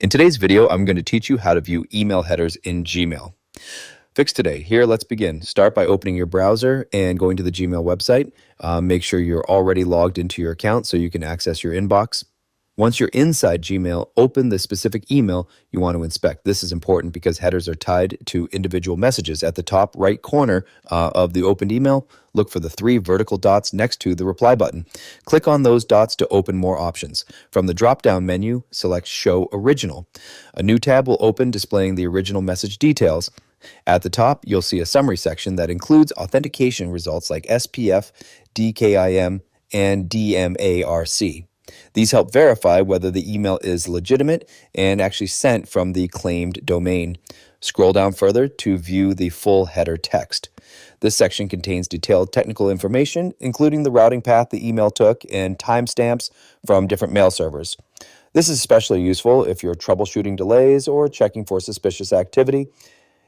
In today's video, I'm going to teach you how to view email headers in Gmail. Fix today. Here, let's begin. Start by opening your browser and going to the Gmail website. Make sure you're already logged into your account so you can access your inbox. Once you're inside Gmail, open the specific email you want to inspect. This is important because headers are tied to individual messages. At the top right corner of the opened email, look for the 3 vertical dots next to the reply button. Click on those dots to open more options. From the drop-down menu, select Show Original. A new tab will open displaying the original message details. At the top, you'll see a summary section that includes authentication results like SPF, DKIM, and DMARC. These help verify whether the email is legitimate and actually sent from the claimed domain. Scroll down further to view the full header text. This section contains detailed technical information, including the routing path the email took and timestamps from different mail servers. This is especially useful if you're troubleshooting delays or checking for suspicious activity.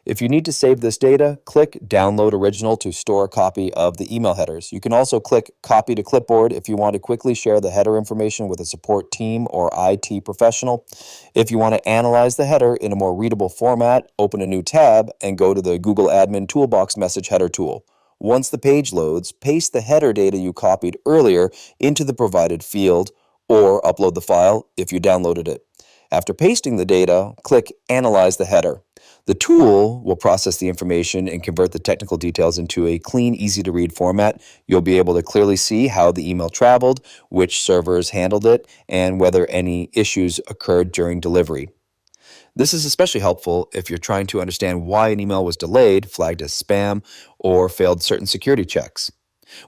If you need to save this data, click Download Original to store a copy of the email headers. You can also click Copy to Clipboard if you want to quickly share the header information with a support team or IT professional. If you want to analyze the header in a more readable format, open a new tab and go to the Google Admin Toolbox Message Header tool. Once the page loads, paste the header data you copied earlier into the provided field or upload the file if you downloaded it. After pasting the data, click Analyze the header. The tool will process the information and convert the technical details into a clean, easy-to-read format. You'll be able to clearly see how the email traveled, which servers handled it, and whether any issues occurred during delivery. This is especially helpful if you're trying to understand why an email was delayed, flagged as spam, or failed certain security checks.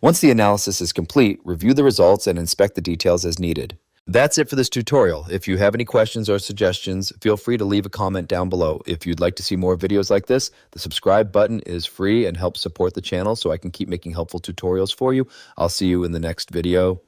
Once the analysis is complete, review the results and inspect the details as needed. That's it for this tutorial. If you have any questions or suggestions, feel free to leave a comment down below. If you'd like to see more videos like this, the subscribe button is free and helps support the channel so I can keep making helpful tutorials for you. I'll see you in the next video.